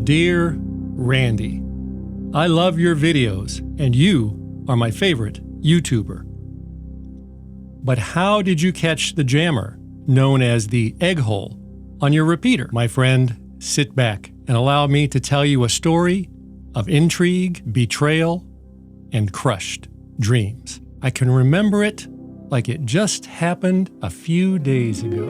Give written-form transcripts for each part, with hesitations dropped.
Dear Randy, I love your videos and you are my favorite YouTuber. But how did you catch the jammer, known as the egg hole, on your repeater? My friend, sit back and allow me to tell you a story of intrigue, betrayal, and crushed dreams. I can remember it like it just happened a few days ago.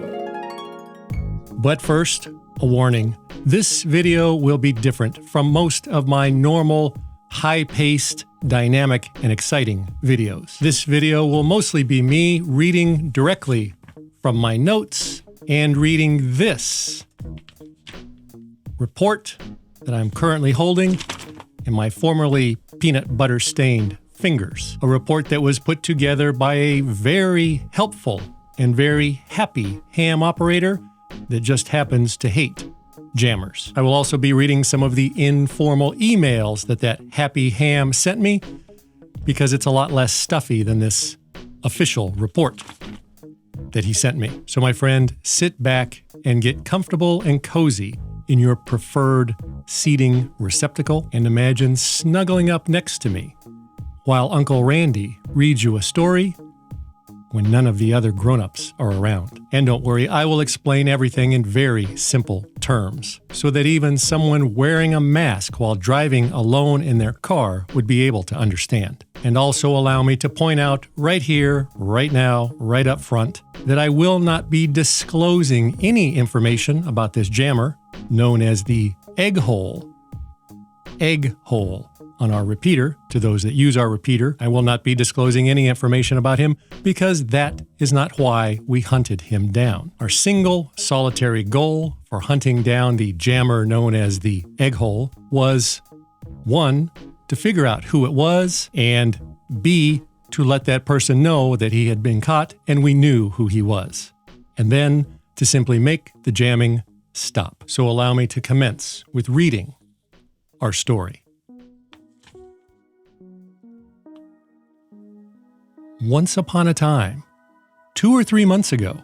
But first, a warning. This video will be different from most of my normal, high-paced, dynamic, and exciting videos. This video will mostly be me reading directly from my notes and reading this report that I'm currently holding in my formerly peanut butter stained fingers. A report that was put together by a very helpful and very happy ham operator that just happens to hate jammers. I will also be reading some of the informal emails that happy ham sent me because it's a lot less stuffy than this official report that he sent me. So my friend, sit back and get comfortable and cozy in your preferred seating receptacle and imagine snuggling up next to me while Uncle Randy reads you a story when none of the other grown-ups are around. And don't worry, I will explain everything in very simple terms so that even someone wearing a mask while driving alone in their car would be able to understand. And also allow me to point out right here, right now, right up front, that I will not be disclosing any information about this jammer, known as the egg hole on our repeater. To those that use our repeater, I will not be disclosing any information about him because that is not why we hunted him down. Our single solitary goal for hunting down the jammer known as the egg hole was 1, to figure out who it was, and B, to let that person know that he had been caught and we knew who he was. And then to simply make the jamming stop. So allow me to commence with reading our story. Once upon a time, 2 or 3 months ago,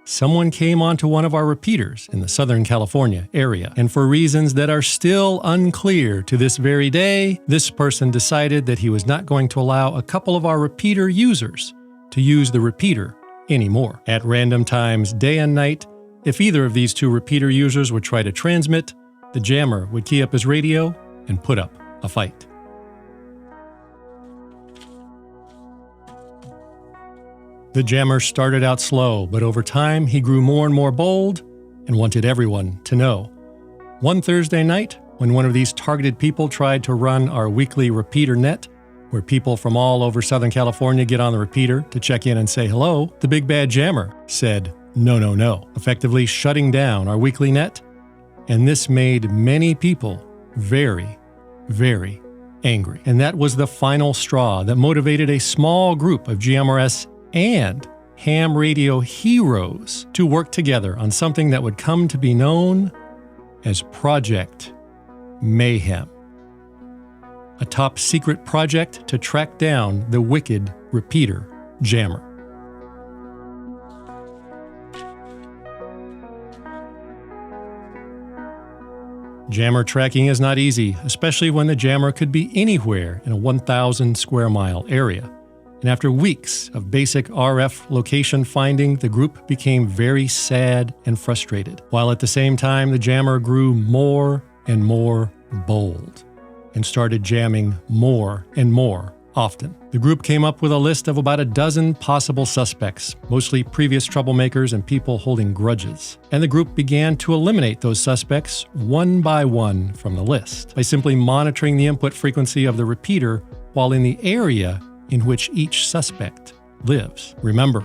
someone came onto one of our repeaters in the Southern California area, and for reasons that are still unclear to this very day, this person decided that he was not going to allow a couple of our repeater users to use the repeater anymore. At random times, day and night, if either of these 2 repeater users would try to transmit, the jammer would key up his radio and put up a fight. The jammer started out slow, but over time he grew more and more bold and wanted everyone to know. One Thursday night, when one of these targeted people tried to run our weekly repeater net, where people from all over Southern California get on the repeater to check in and say hello, the big bad jammer said, "No, no, no," effectively shutting down our weekly net, and this made many people very, very angry. And that was the final straw that motivated a small group of GMRS and ham radio heroes to work together on something that would come to be known as Project Mayhem, a top secret project to track down the wicked repeater jammer. Jammer tracking is not easy, especially when the jammer could be anywhere in a 1,000 square mile area. And after weeks of basic RF location finding, the group became very sad and frustrated, while at the same time the jammer grew more and more bold and started jamming more and more often. The group came up with a list of about a dozen possible suspects, mostly previous troublemakers and people holding grudges. And the group began to eliminate those suspects one by one from the list by simply monitoring the input frequency of the repeater while in the area in which each suspect lives. Remember,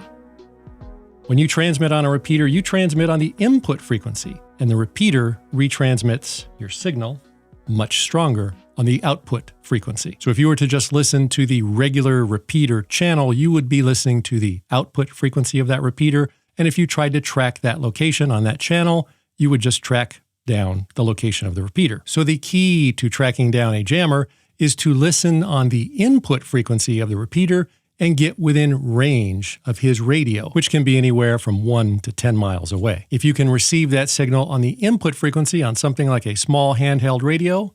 when you transmit on a repeater, you transmit on the input frequency, and the repeater retransmits your signal much stronger on the output frequency. So if you were to just listen to the regular repeater channel, you would be listening to the output frequency of that repeater, and if you tried to track that location on that channel, you would just track down the location of the repeater. So the key to tracking down a jammer is to listen on the input frequency of the repeater and get within range of his radio, which can be anywhere from 1 to 10 miles away. If you can receive that signal on the input frequency on something like a small handheld radio,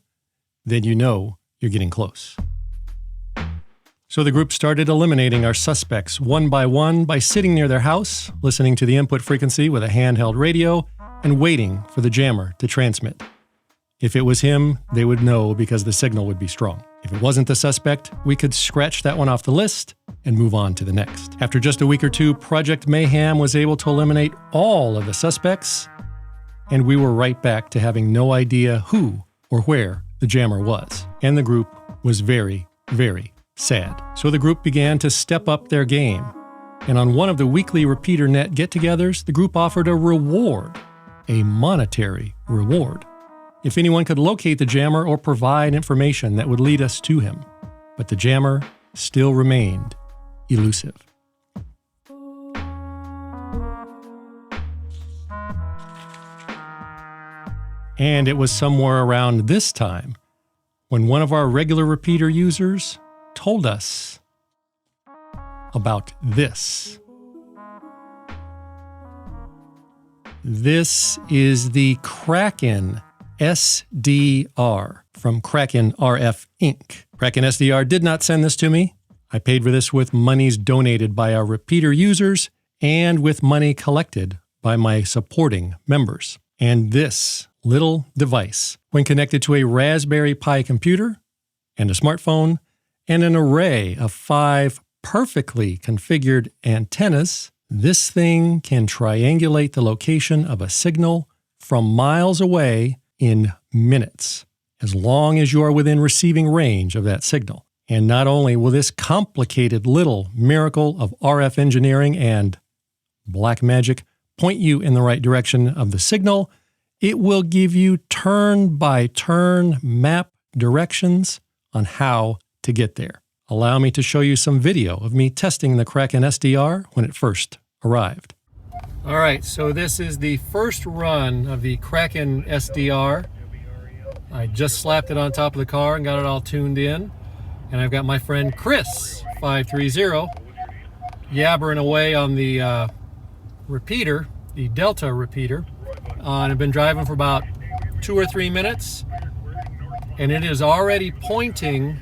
then you know you're getting close. So the group started eliminating our suspects one by sitting near their house, listening to the input frequency with a handheld radio, and waiting for the jammer to transmit. If it was him, they would know because the signal would be strong. If it wasn't the suspect, we could scratch that one off the list and move on to the next. After just a week or two, Project Mayhem was able to eliminate all of the suspects, and we were right back to having no idea who or where the jammer was. And the group was very, very sad. So the group began to step up their game. And on one of the weekly Repeater Net get-togethers, the group offered a reward, a monetary reward, if anyone could locate the jammer or provide information that would lead us to him. But the jammer still remained elusive. And it was somewhere around this time when one of our regular repeater users told us about this. This is the KrakenSDR from KrakenRF Inc. KrakenSDR did not send this to me. I paid for this with monies donated by our repeater users and with money collected by my supporting members. And this little device, when connected to a Raspberry Pi computer and a smartphone and an array of 5 perfectly configured antennas, this thing can triangulate the location of a signal from miles away in minutes, as long as you are within receiving range of that signal. And not only will this complicated little miracle of RF engineering and black magic point you in the right direction of the signal, it will give you turn-by-turn map directions on how to get there. Allow me to show you some video of me testing the KrakenSDR when it first arrived. All right, so this is the first run of the KrakenSDR. I just slapped it on top of the car and got it all tuned in. And I've got my friend Chris, 530, yabbering away on the repeater, the Delta repeater. And I've been driving for about 2 or 3 minutes, and it is already pointing.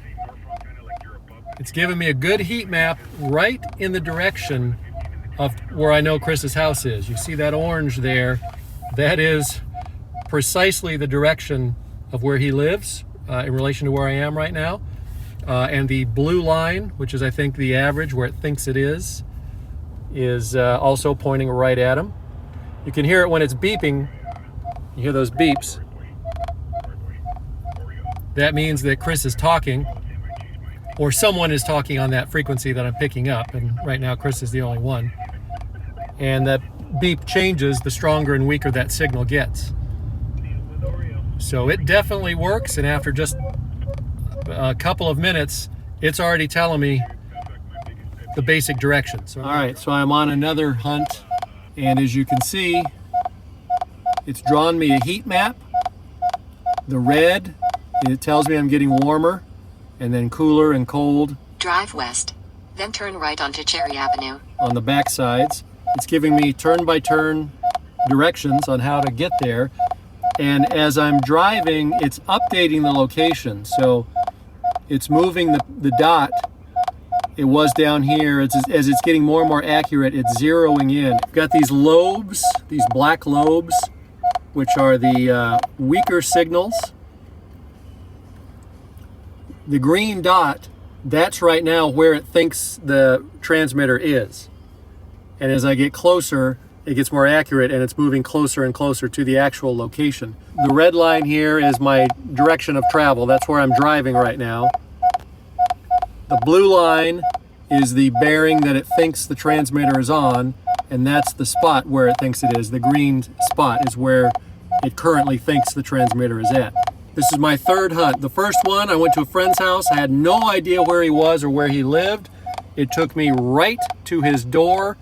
It's giving me a good heat map right in the direction of where I know Chris's house is. You see that orange there? That is precisely the direction of where he lives in relation to where I am right now. And the blue line, which is I think the average where it thinks it is also pointing right at him. You can hear it when it's beeping. You hear those beeps. That means that Chris is talking, or someone is talking on that frequency that I'm picking up, and right now Chris is the only one. And that beep changes the stronger and weaker that signal gets. So it definitely works, and after just a couple of minutes, it's already telling me the basic directions. All right, so I'm on another hunt, and as you can see, it's drawn me a heat map. The red, it tells me I'm getting warmer, and then cooler and cold. Drive west, then turn right onto Cherry Avenue. On the back sides, it's giving me turn-by-turn directions on how to get there. And as I'm driving, it's updating the location. So it's moving the dot. It was down here. As it's getting more and more accurate, it's zeroing in. I've got these lobes, these black lobes, which are the weaker signals. The green dot, that's right now where it thinks the transmitter is. And as I get closer, it gets more accurate, and it's moving closer and closer to the actual location. The red line here is my direction of travel. That's where I'm driving right now. The blue line is the bearing that it thinks the transmitter is on, and that's the spot where it thinks it is. The green spot is where it currently thinks the transmitter is at. This is my third hunt. The first one, I went to a friend's house. I had no idea where he was or where he lived. It took me right to his door.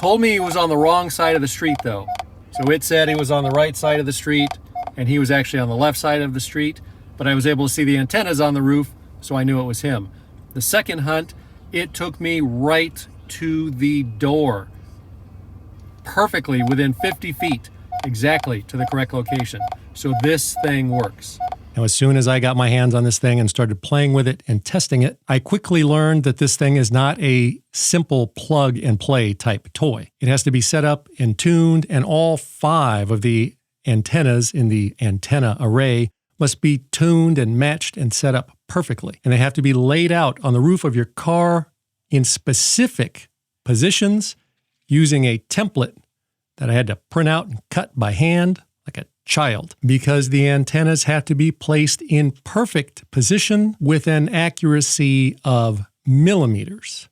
Told me he was on the wrong side of the street though. So it said he was on the right side of the street, and he was actually on the left side of the street, but I was able to see the antennas on the roof, so I knew it was him. The second hunt, It took me right to the door, perfectly within 50 feet, exactly to the correct location. So this thing works. Now, as soon as I got my hands on this thing and started playing with it and testing it, I quickly learned that this thing is not a simple plug and play type toy. It has to be set up and tuned, and all 5 of the antennas in the antenna array must be tuned and matched and set up perfectly. And they have to be laid out on the roof of your car in specific positions using a template that I had to print out and cut by hand like a child, because the antennas have to be placed in perfect position with an accuracy of millimeters.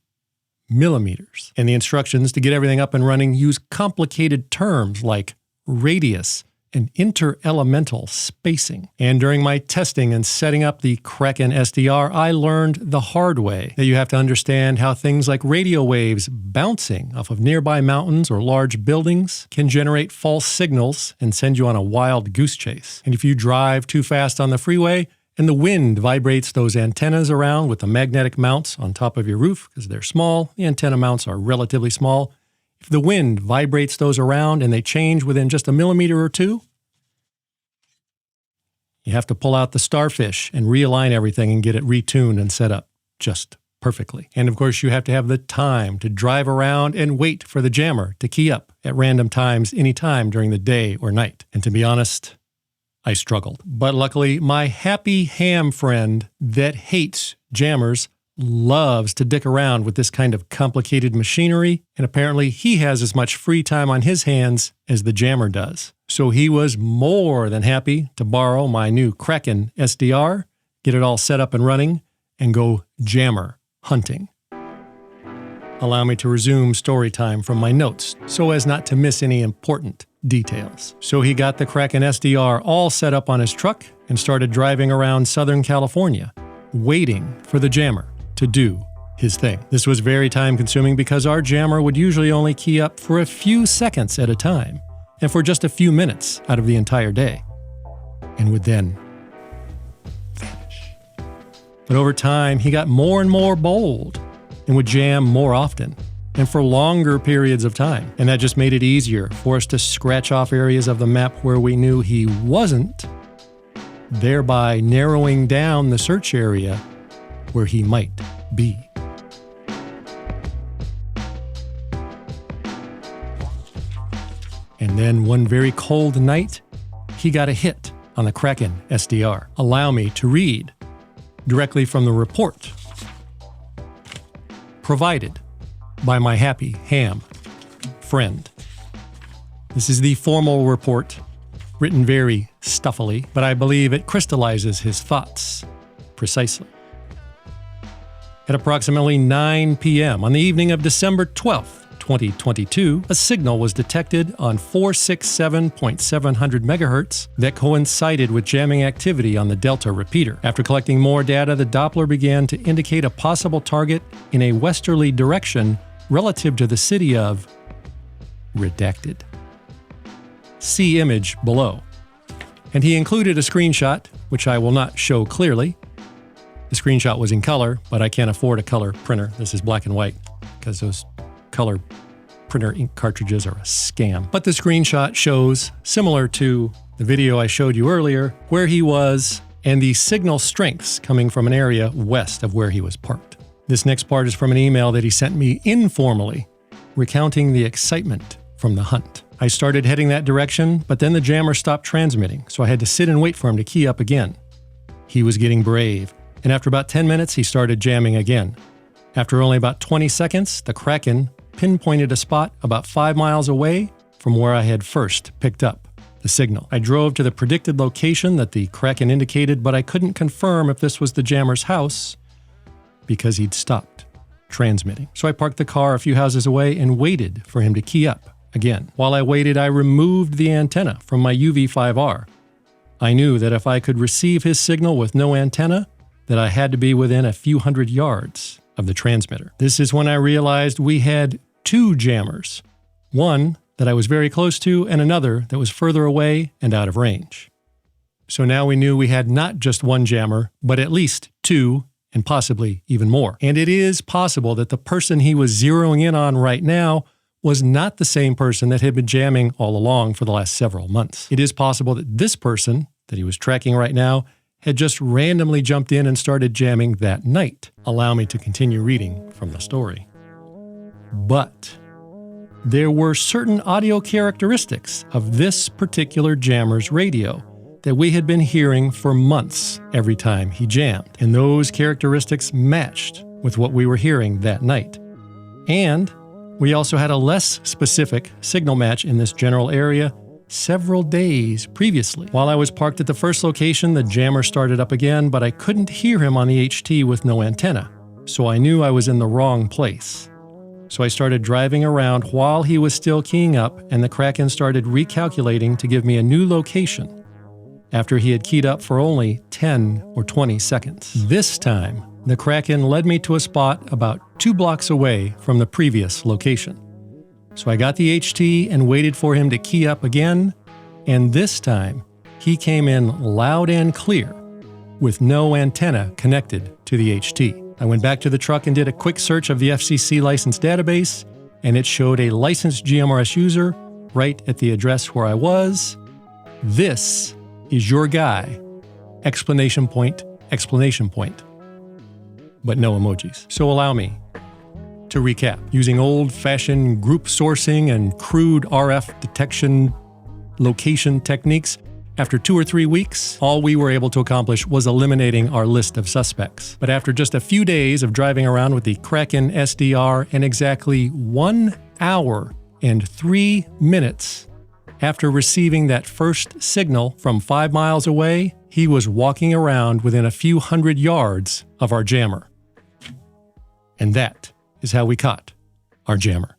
And the instructions to get everything up and running use complicated terms like radius and interelemental spacing. And during my testing and setting up the Kraken SDR, I learned the hard way that you have to understand how things like radio waves bouncing off of nearby mountains or large buildings can generate false signals and send you on a wild goose chase. And if you drive too fast on the freeway and the wind vibrates those antennas around with the magnetic mounts on top of your roof, because they're small, the antenna mounts are relatively small. If the wind vibrates those around and they change within just a millimeter or two, you have to pull out the starfish and realign everything and get it retuned and set up just perfectly. And of course, you have to have the time to drive around and wait for the jammer to key up at random times anytime during the day or night. And to be honest, I struggled. But luckily, my happy ham friend that hates jammers loves to dick around with this kind of complicated machinery, and apparently he has as much free time on his hands as the jammer does. So he was more than happy to borrow my new Kraken SDR, get it all set up and running, and go jammer hunting. Allow me to resume story time from my notes so as not to miss any important details. So he got the Kraken SDR all set up on his truck and started driving around Southern California, waiting for the jammer to do his thing. This was very time consuming because our jammer would usually only key up for a few seconds at a time and for just a few minutes out of the entire day, and would then vanish. But over time, he got more and more bold and would jam more often and for longer periods of time. And that just made it easier for us to scratch off areas of the map where we knew he wasn't, thereby narrowing down the search area where he might be. And then one very cold night, he got a hit on the Kraken SDR. Allow me to read directly from the report provided by my happy ham friend. This is the formal report, written very stuffily, but I believe it crystallizes his thoughts precisely. At approximately 9 p.m. on the evening of December 12th, 2022, a signal was detected on 467.700 MHz that coincided with jamming activity on the Delta repeater. After collecting more data, the Doppler began to indicate a possible target in a westerly direction relative to the city of redacted. See image below. And he included a screenshot, which I will not show clearly. The screenshot was in color, but I can't afford a color printer. This is black and white because those color printer ink cartridges are a scam. But the screenshot shows, similar to the video I showed you earlier, where he was and the signal strengths coming from an area west of where he was parked. This next part is from an email that he sent me informally, recounting the excitement from the hunt. I started heading that direction, but then the jammer stopped transmitting, so I had to sit and wait for him to key up again. He was getting brave, and after about 10 minutes, he started jamming again. After only about 20 seconds, the Kraken pinpointed a spot about 5 miles away from where I had first picked up the signal. I drove to the predicted location that the Kraken indicated, but I couldn't confirm if this was the jammer's house because he'd stopped transmitting. So I parked the car a few houses away and waited for him to key up again. While I waited, I removed the antenna from my UV5R. I knew that if I could receive his signal with no antenna, that I had to be within a few hundred yards of the transmitter. This is when I realized we had 2 jammers, one that I was very close to and another that was further away and out of range. So now we knew we had not just one jammer, but at least 2 and possibly even more. And it is possible that the person he was zeroing in on right now was not the same person that had been jamming all along for the last several months. It is possible that this person that he was tracking right now had just randomly jumped in and started jamming that night. Allow me to continue reading from the story. But there were certain audio characteristics of this particular jammer's radio that we had been hearing for months every time he jammed, and those characteristics matched with what we were hearing that night. And we also had a less specific signal match in this general area several days previously. While I was parked at the first location, the jammer started up again, but I couldn't hear him on the HT with no antenna, so I knew I was in the wrong place. So I started driving around while he was still keying up, and the Kraken started recalculating to give me a new location after he had keyed up for only 10 or 20 seconds. This time, the Kraken led me to a spot about 2 blocks away from the previous location. So I got the HT and waited for him to key up again, and this time, he came in loud and clear with no antenna connected to the HT. I went back to the truck and did a quick search of the FCC license database, and it showed a licensed GMRS user right at the address where I was. This is your guy! Explanation point, explanation point. But no emojis. So allow me to recap. Using old-fashioned group sourcing and crude RF detection location techniques, after 2 or 3 weeks, all we were able to accomplish was eliminating our list of suspects. But after just a few days of driving around with the KrakenSDR and exactly 1 hour and 3 minutes after receiving that first signal from 5 miles away, he was walking around within a few hundred yards of our jammer. And that is how we caught our jammer.